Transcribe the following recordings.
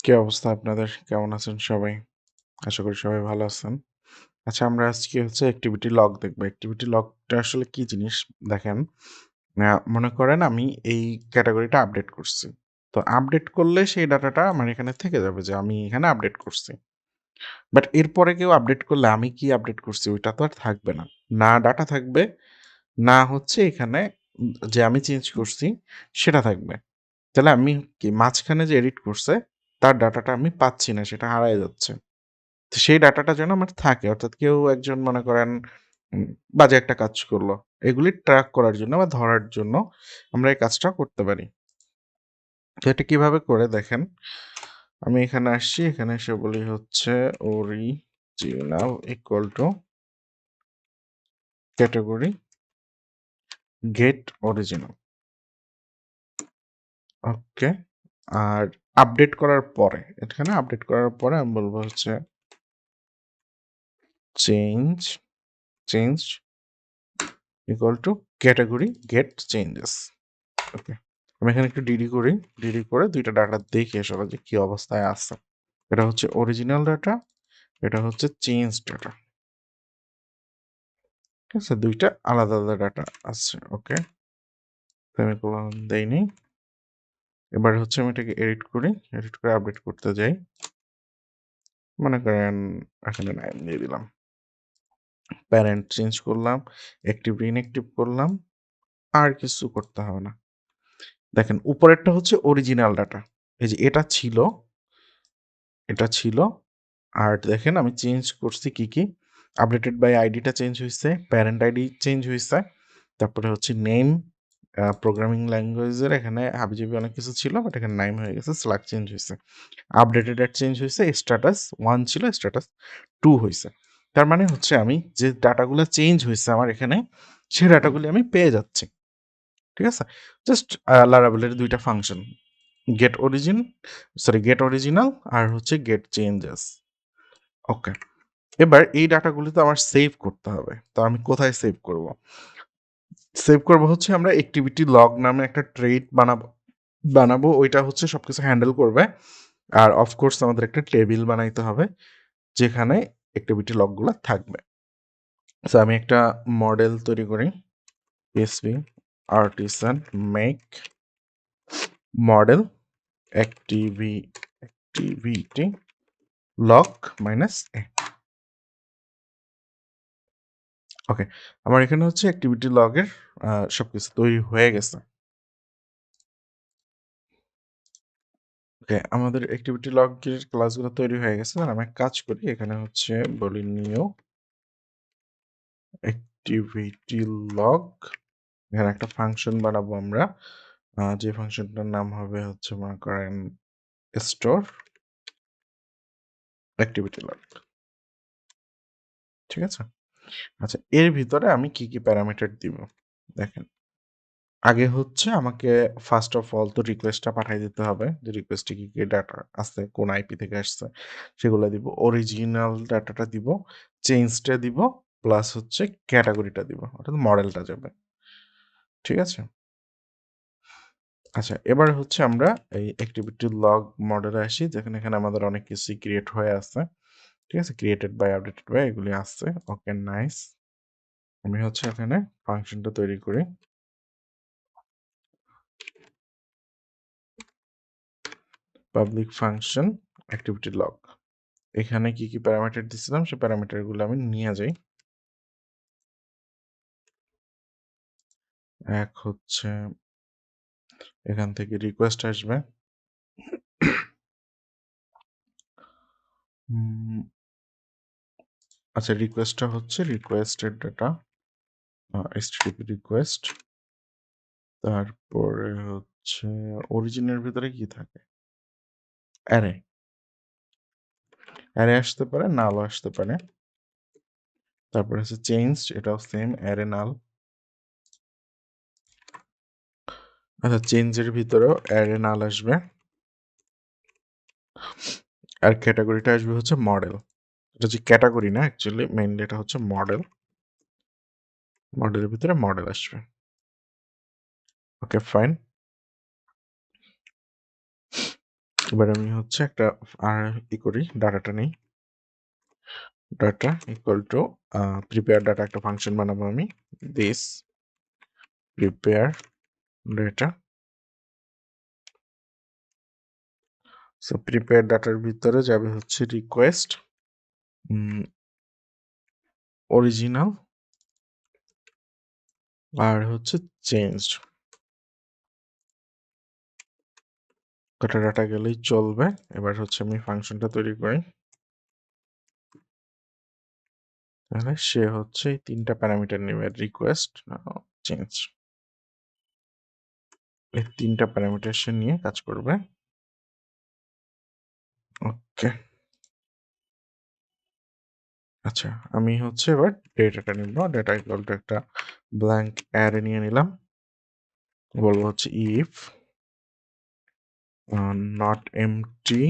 কি অবস্থা আপনাদের? কেমন আছেন সবাই? আশা করি সবাই ভালো আছেন। আচ্ছা, আমরা আজকে হচ্ছে অ্যাক্টিভিটি লগ দেখব। অ্যাক্টিভিটি লগটা আসলে কি জিনিস? দেখেন, মনে করেন আমি এই ক্যাটেগরিটা আপডেট করছি। তো আপডেট করলে সেই ডাটাটা আমার এখানে থেকে যাবে যে আমি এখানে আপডেট করছি। বাট এরপরে কেউ আপডেট করলে আমি কি আপডেট করছি ওইটা তো আর থাকবে না। না ডাটা থাকবে, না হচ্ছে এখানে যে আমি চেঞ্জ করছি সেটা থাকবে। তাহলে আমি কি মাঝখানে যে এডিট করছে তার ডাটাটা আমি পাচ্ছি না, সেটা হারায় যাচ্ছে। তো সেই ডাটাটা যেন আমার থাকে, অর্থাৎ কেউ একজন মনে করেন বাজে একটা কাজ করলো, এগুলি ট্র্যাক করার জন্য বা ধরার জন্য আমরা এই কাজটা করতে পারি। তো এটা কিভাবে করে দেখেন, আমি এখানে আসছি, এখানে এসে বলি হচ্ছে original equal to category get original. Okay, আর আপডেট করার পরে এখানে আপডেট করার পরে আমি বলবো হচ্ছে change change equal to category get changes. Okay, আমি এখানে একটু ডিডি করে দুইটা ডাটা দেখে আসলে যে কি অবস্থায় আছে। এটা হচ্ছে অরিজিনাল ডাটা, এটা হচ্ছে চেঞ্জ ডাটা। ঠিক আছে, দুইটা আলাদা আলাদা ডাটা আছে। ওকে, সেমিকোলন দেইনি। এবার হচ্ছে আমি এটাকে এডিট করে আপডেট করতে যাই। মনে করেন এখানে নাম দিয়ে দিলাম, প্যারেন্ট চেঞ্জ করলাম, অ্যাক্টিভ ইনঅ্যাক্টিভ করলাম, আর কিছু করতে হবে না। দেখেন উপরেরটা হচ্ছে অরিজিনাল ডাটা, এই যে এটা ছিল। আর দেখেন আমি চেঞ্জ করছি কি আপডেটেড বাই আইডিটা চেঞ্জ হয়েছে, প্যারেন্ট আইডি চেঞ্জ হয়েছে, তারপরে হচ্ছে নেম, প্রোগ্রামিং ল্যাঙ্গুয়েজের এখানে হাবিজাবি অনেক কিছু ছিল, বাট এখানে নাইম হয়ে গেছে, স্ল্যাক চেঞ্জ হয়েছে, আপডেটেড অ্যাড চেঞ্জ হয়েছে, স্ট্যাটাস 1 ছিল স্ট্যাটাস 2 হয়েছে। তার মানে হচ্ছে আমি যে ডাটাগুলো চেঞ্জ হয়েছে আমার এখানে, সেই ডাটাগুলি আমি পেয়ে যাচ্ছি। ঠিক আছে, জাস্ট লারাভেলের দুইটা ফাংশন, গেট অরিজিনাল আর হচ্ছে গেট চেঞ্জেস। ওকে, এবার এই ডাটাগুলি তো আমার সেভ করতে হবে। তো আমি কোথায় সেভ করব হচ্ছে আমরা অ্যাক্টিভিটি লগ নামে একটা ট্রেড বানাবো, ওইটা হচ্ছে সবকিছু হ্যান্ডেল করবে। আর অফকোর্স আমাদের একটা টেবিল বানাইতে হবে যেখানে অ্যাক্টিভিটি লগগুলো থাকবে। তো আমি একটা মডেল তৈরি করি, PHP artisan make model activity log minus A. Okay, আমার এখানে হচ্ছে অ্যাক্টিভিটি লগের সবকিছু তৈরি হয়ে গেছে। ওকে, আমাদের অ্যাক্টিভিটি লগের ক্লাসগুলো তৈরি হয়ে গেছে। আর আমি এক কাজ করি, এখানে হচ্ছে বলি নিউ অ্যাক্টিভিটি লগ, এখানে একটা ফাংশন বানাবো আমরা, যে ফাংশনটার নাম হবে হচ্ছে মনে করেন স্টোর অ্যাক্টিভিটি লগ। ঠিক আছে, আচ্ছা এর ভিতরে আমি কি কি প্যারামিটার দিব দেখেন। আগে হচ্ছে আমাকে ফার্স্ট অফ অল তো রিকোয়েস্টটা পাঠিয়ে দিতে হবে, যে রিকোয়েস্টে কি কি ডাটা আসছে, কোন আইপি থেকে আসছে সেগুলো দিব, অরিজিনাল ডাটাটা দিব, চেঞ্জটা দিব, প্লাস হচ্ছে ক্যাটাগরিটা দিব, অর্থাৎ মডেলটা যাবে। ঠিক আছে, আচ্ছা এবার হচ্ছে আমরা এই অ্যাক্টিভিটি লগ মডেলে আসি, যেখানে এখানে আমাদের অনেক কিছুই ক্রিয়েট হয়ে আছে। ঠিক আছে, ক্রিয়েটেড বাই আপডেটেড বাই এগুলি আসছে। ওকে নাইস, আমি হচ্ছে এখানে ফাংশনটা তৈরি করি, পাবলিক ফাংশন অ্যাক্টিভিটি লগ। এখানে কি কি প্যারামিটার দিছিলাম সেই প্যারামিটারগুলো আমি নিয়ে যাই। এক হচ্ছে এখান থেকে রিকোয়েস্ট আসবে, আচ্ছা রিকোয়েস্টটা হচ্ছে রিকোয়েস্টের ডাটা, এসটিপি রিকোয়েস্ট। তারপরে হচ্ছে অরিজিনের ভিতরে কি থাকে, অ্যারে, অ্যারে আসতে পারে, নালও আসতে পারে। তারপরে হচ্ছে চেঞ্জ, এটাও সেম, অ্যারে নাল। আচ্ছা চেঞ্জের ভিতরেও অ্যারে নাল আসবে। আর ক্যাটাগরিটা আসবে হচ্ছে মডেল, এটা হচ্ছে ক্যাটাগরি না অ্যাকচুয়ালি, মেইনলি এটা হচ্ছে মডেল, মডেলের ভিতরে মডেল আসবে। ওকে ফাইন, এবার আমি হচ্ছে একটা আর করি, ডাটাটা নেই। Data equal to prepare data একটা ফাংশন বানাবো আমি। This prepare data. So prepare ডাটার ভিতরে যাবে হচ্ছে রিকোয়েস্ট, অরিজিনাল আর হচ্ছে চেঞ্জড। কটা ডাটা গেলেই চলবে। এবার হচ্ছে আমি ফাংশনটা তৈরি করি। তাহলে সে হচ্ছে এই 3টা প্যারামিটার নেবে, রিকোয়েস্ট, চেঞ্জ। এই 3টা প্যারামিটার সে নিয়ে কাজ করবে। ওকে, আচ্ছা আমি হচ্ছে এবার ডেটাটা নিব। ডেটা ইকুয়াল টু একটা ব্ল্যাঙ্ক অ্যারে নিয়ে নিলাম। বলবো হচ্ছে if not empty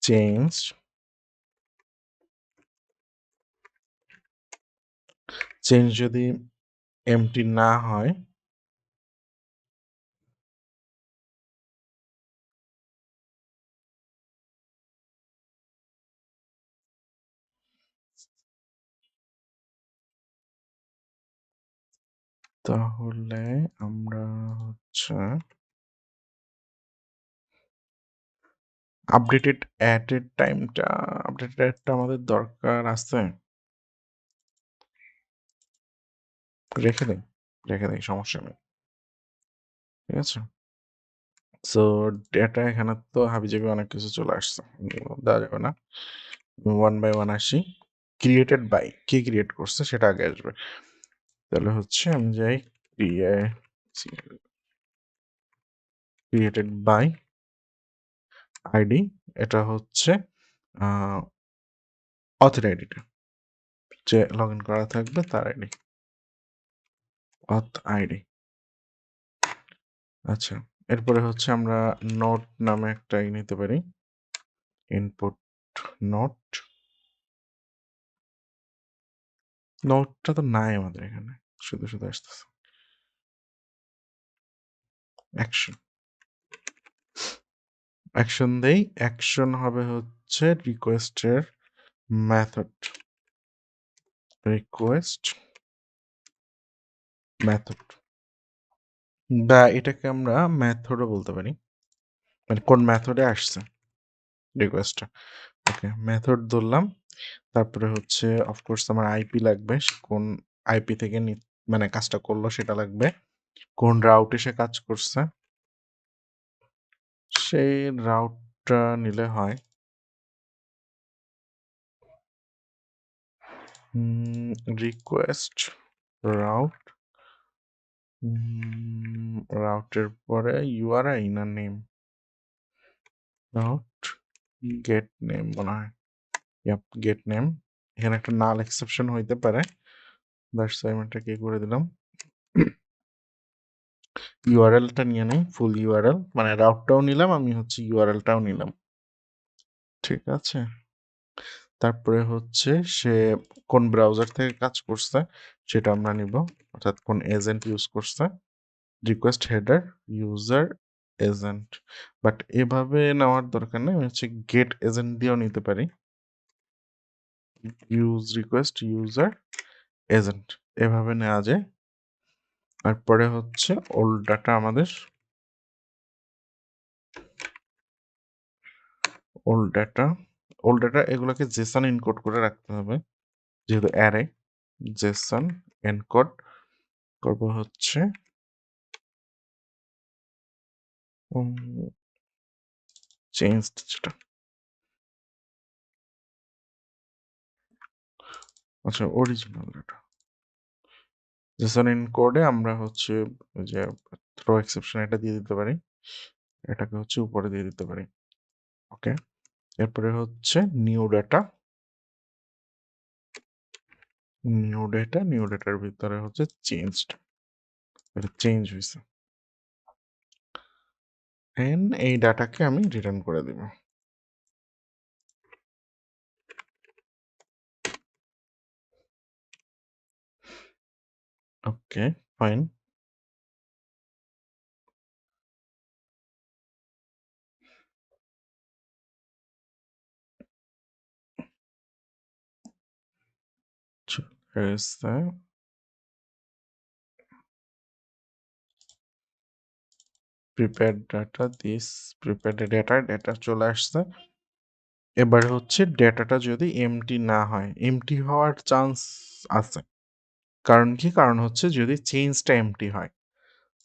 change. Change যদি এমটি না হয় তাহলে আমরা হচ্ছে আপডেটেড অ্যাটের টাইমটা, আপডেটেড অ্যাডটা আমাদের দরকার আছে। রেখে দিই, রেখে দিই, সমস্যা নেই। ঠিক আছে, সো ডেটা এখানে তো হাবিজাবি অনেক কিছু চলে আসছে, দেওয়া যাবে না। 1 বাই 1 আসি। ক্রিয়েটেড বাই, কে ক্রিয়েট করছে সেটা আগে আসবে। তাহলে হচ্ছে আমি যাই ক্রিয়েটেড বাই আইডি। এটা হচ্ছে অথের আইডিটা, যে লগ ইন করা থাকবে তার আইডি, অথ আইডি। আচ্ছা, এরপরে হচ্ছে আমরা নোট নামে একটা নিতে পারি, ইনপুট নোট। নোটটা তো নাই আমাদের এখানে, শুধু শুধু আসতেছে। অ্যাকশন, অ্যাকশন দেই। অ্যাকশন হবে হচ্ছে রিকোয়েস্টের মেথড, রিকোয়েস্ট মেথড, বা এটাকে আমরা মেথডও বলতে পারি, মানে কোন মেথডে আসছে রিকোয়েস্টটা। ওকে, মেথড ধরলাম। তারপরে হচ্ছে অফকোর্স আমার আইপি লাগবে, কোন আইপি থেকে মানে কাজটা করলো সেটা লাগবে, কোন রাউটে সে কাজ করছে সেই রাউটটা নিলে হয়। রিকোয়েস্ট রাউট, রাউটের পরে ইউআরআই না নেম, রাউট গেট নেম মনে হয়, গেট নেম। এখানে একটা নাল এক্সেপশন হইতে পারে, দ্যাটস ওয়াই আমি এটাকে করে দিলাম। ইউআরএলটা নিয়ে নেই, ফুল ইউআরএল, মানে রাউটটাও নিলাম আমি, হচ্ছে ইউআরএলটাও নিলাম। ঠিক আছে, তারপরে হচ্ছে সে কোন ব্রাউজার থেকে কাজ করছে সেটা আমরা নিব, অর্থাৎ কোন এজেন্ট ইউজ করছে, request header user agent. But এভাবে নেওয়ার দরকার নেই, আমি হচ্ছে গেট এজেন্ট দিয়েও নিতে পারি, ইউজ রিকোয়েস্ট ইউজার এজেন্ট, এভাবে নেওয়া যায়। তারপরে হচ্ছে ওল্ড ডাটা, আমাদের ওল্ড ডাটা, ওল্ড ডাটা এগুলোকে জেসন এনকোড করে রাখতে হবে, যেহেতু অ্যারে। জেসন এনকোড করব হচ্ছে চেঞ্জড, যেটা আচ্ছা অরিজিনাল ডাটা। জেসন এনকোডে আমরা হচ্ছে যে থ্রো এক্সেপশন এটা দিয়ে দিতে পারি, এটাকে হচ্ছে উপরে দিয়ে দিতে পারি। ওকে, এরপরে হচ্ছে new data, new data, new ডেটার ভিতরে হচ্ছে চেঞ্জড, এটা চেঞ্জ হয়েছে, এন্ড এই ডাটাকে আমি রিটার্ন করে দিব। ওকে, fine. is the prepared data, this prepared data চলে আসছে। এবার হচ্ছে ডেটাটা যদি এমটি না হয়, এমটি হওয়ার চান্স আছে। কারণ কি? কারণ হচ্ছে যদি চেঞ্জটা এমটি হয়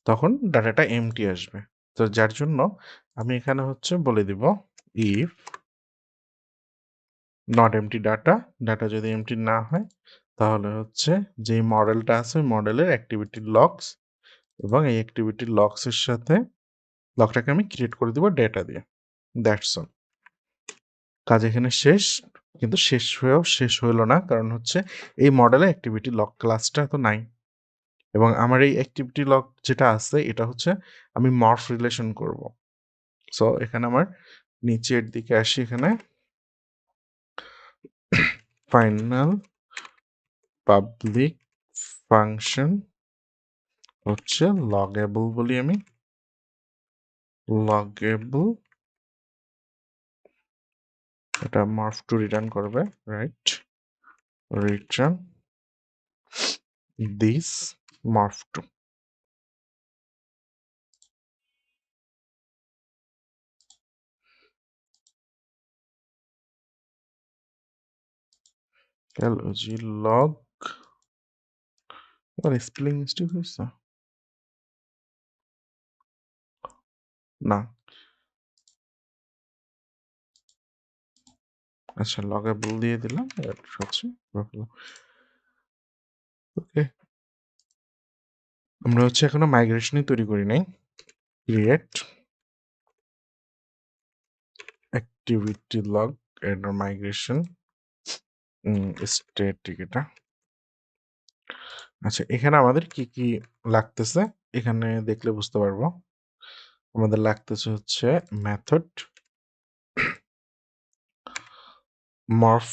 তখন ডাটাটা এমটি আসবে। তো যার জন্য আমি এখানে হচ্ছে বলে দিব ইফ নট এমটি ডাটা যদি এমটি না হয় তাহলে হচ্ছে যে মডেলটা আছে ওই মডেলের অ্যাক্টিভিটি লগস এবং এই অ্যাক্টিভিটি লগসের সাথে লগটাকে আমি ক্রিয়েট করে দিব ডেটা দিয়ে। That's all. কাজ এখানে শেষ। কিন্তু শেষ হইলো না, কারণ হচ্ছে এই মডেলে অ্যাক্টিভিটি লগ ক্লাসটা তো নাই এবং আমার এই অ্যাক্টিভিটি লগ যেটা আছে এটা হচ্ছে আমি মর্ফ রিলেশন করব। সো এখানে আমার নিচের দিকে আসি, এখানে ফাইনাল পাবলিক ফাংশন হচ্ছে লগেবল বলি আমি, লগেবল এটা মর্ফ টু রিটার্ন করবে, right? Return this morph to. LG log, এবার স্পেলিং মিস্টেক হয়েছে না, আচ্ছা লগেবল দিয়ে দিলাম। হচ্ছে ওকে, আমরা হচ্ছে এখনো মাইগ্রেশনই তৈরি করি নাই। ক্রিয়েট অ্যাক্টিভিটি লগ এর মাইগ্রেশন স্ট্যাটিক এটা। আচ্ছা এখানে আমাদের কি কি লাগতেছে এখানে দেখলে বুঝতে পারবো। আমাদের লাগতেছে হচ্ছে মেথড, মর্ফ,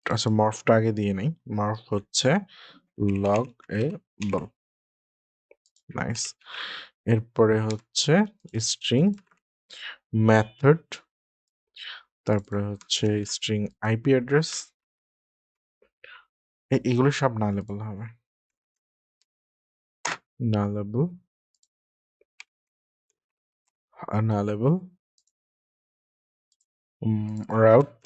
আচ্ছা মর্ফটা আগে দিয়ে নেই। মর্ফ হচ্ছে লগ এ বল, নাইস। এরপরে হচ্ছে স্ট্রিং মেথড, তারপরে হচ্ছে স্ট্রিং আইপি অ্যাড্রেস, এগুলো সব নালেবল হবে, নালেবল নালেবল রাউট।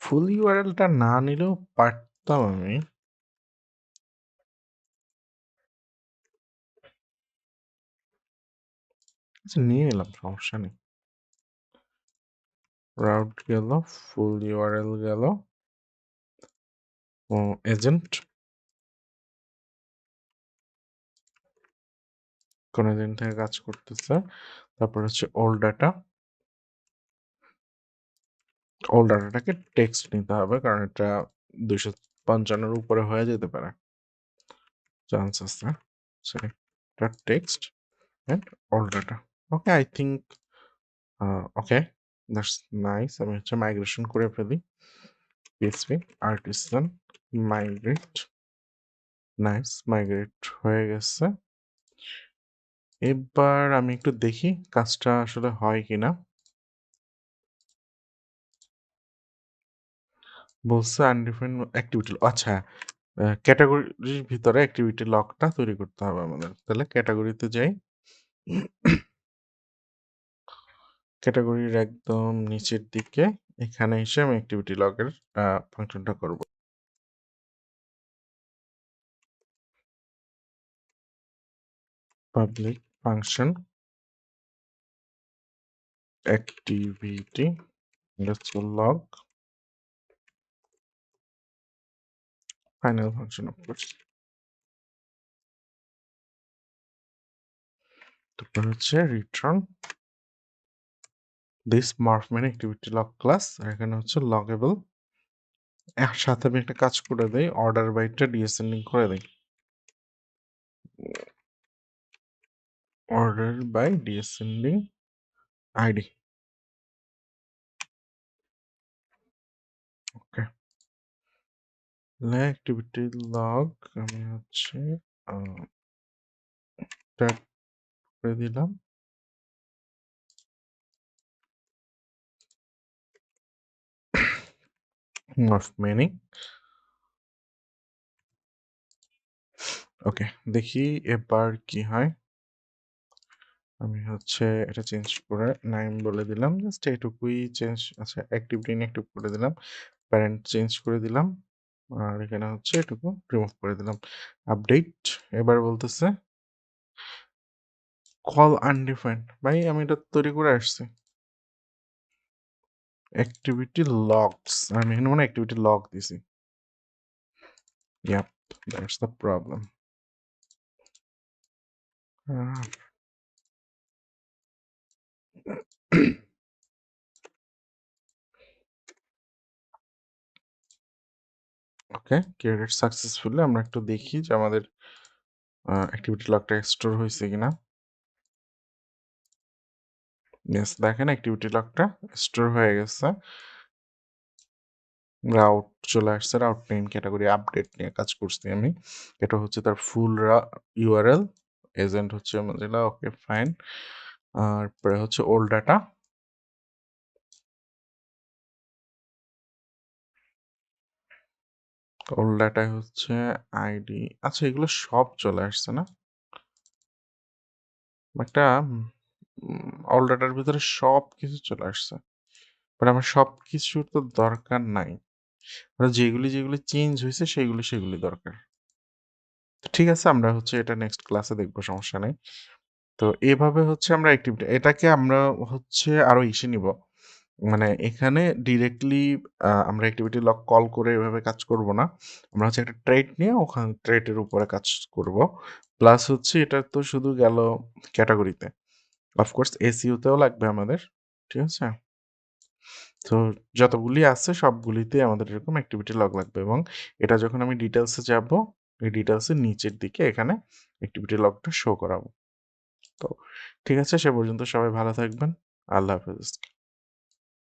ফুল ইউআরএলটা না নিলেও পারতাম আমি, আচ্ছা নিয়ে নিলাম, সমস্যা নেই। রাউট গেল, ফুল ইউআরএল গেল, এজেন্ট কোন দিন থেকে কাজ করতেছে। তারপর হচ্ছে ওল্ড ডাটাটাকে টেক্সট নিতে হবে, কারণ এটা 255 উপরে হয়ে যেতে পারে, চান্স আছে। সরি, এটা text and old data. Okay, I think okay, that's nice. আমি হচ্ছে মাইগ্রেশন করে ফেলি। PSP artisan migrate, nice, migrate হয়ে গেছে। এবার আমি একটু দেখি কাজটা আসলে হয় কিনা। বলছে আনডিফাইন্ড অ্যাক্টিভিটি, আচ্ছা ক্যাটাগরির ভিতরে অ্যাক্টিভিটি লকটা তৈরি করতে হবে আমাদের। তাহলে ক্যাটাগরিতে যাই, ক্যাটাগরির একদম নিচের দিকে এখানে এসে আমি অ্যাক্টিভিটি লগের ফাংশনটা করব। Public function activity log, final function of course. তারপর হচ্ছে return this morph many activity log class, আর এখানে হচ্ছে লগেবল। একসাথে আমি একটা কাজ করে দেই, অর্ডার বাইটটা ডিএসেন্ডিং করে দেই, order by descending ID. Okay, activity log আমি হচ্ছে ট্যাগ করে দিলাম। of many. ওকে, দেখি এবার কি হয়। আমি হচ্ছে এটা চেঞ্জ করে নাইম বলে দিলাম। জাস্ট এটুকুই চেঞ্জ, আচ্ছা অ্যাক্টিভিটি ইনঅ্যাক্টিভ করে দিলাম। প্যারেন্ট চেঞ্জ করে দিলাম। আর এখানে হচ্ছে এটুকু রিমুভ করে দিলাম। আপডেট, এবার বলতেছে কল আনডিফাইন্ড। ভাই আমি এটা তৈরি করে আসছি। অ্যাক্টিভিটি লগস, আমি এখানে মানে অ্যাক্টিভিটি লগ দিছি। Yup, that's the problem. Okay, created successfully. আমরা একটু দেখি যে আমাদের অ্যাক্টিভিটি লগটা স্টোর হয়েছে কিনা। ইয়েস, দেখেন অ্যাক্টিভিটি লগটা স্টোর হয়ে গেছে। রাউট চলে আসছে, রাউট নেম ক্যাটাগরি আপডেট নিয়ে কাজ করছি আমি। এটা হচ্ছে তার ফুল ইউআরএল, এজেন্ট হচ্ছে মজিলা, ওকে ফাইন। আর পরে হচ্ছে ওল্ড ডাটা, ওল্ড ডাটায় হচ্ছে আইডি। আচ্ছা এগুলো সব চলে আসছে না? একটা ওল্ড ডাটার ভিতরে সব কিছু চলে আসছে, বাট আমার সব কিছুর তো দরকার নাই। যেগুলি যেগুলি চেঞ্জ হয়েছে সেগুলি সেগুলি দরকার। ঠিক আছে, আমরা হচ্ছে এটা নেক্সট ক্লাসে দেখবো, সমস্যা নেই। তো এভাবে হচ্ছে আমরা অ্যাক্টিভিটি, এটাকে আমরা হচ্ছে আরো ইসে নিব। মানে এখানে ডিরেক্টলি আমরা অ্যাক্টিভিটি লগ কল করে এভাবে কাজ করব না। আমরা হচ্ছে একটা ট্রেড নিয়ে ওখানে ট্রেডের উপরে কাজ করব। প্লাস হচ্ছে এটা তো শুধু গেল ক্যাটাগরিতে, অফকোর্স এসইউতেও লাগবে আমাদের। ঠিক আছে? তো যতগুলি আছে সবগুলিতে আমাদের এরকম অ্যাক্টিভিটি লগ লাগবে, এবং এটা যখন আমি ডিটেলসে যাব, এই ডিটেলসের নিচের দিকে এখানে অ্যাক্টিভিটি লগটা শো করাবো। তো ঠিক আছে, সে পর্যন্ত সবাই ভালো থাকবেন। আল্লাহ হাফেজ।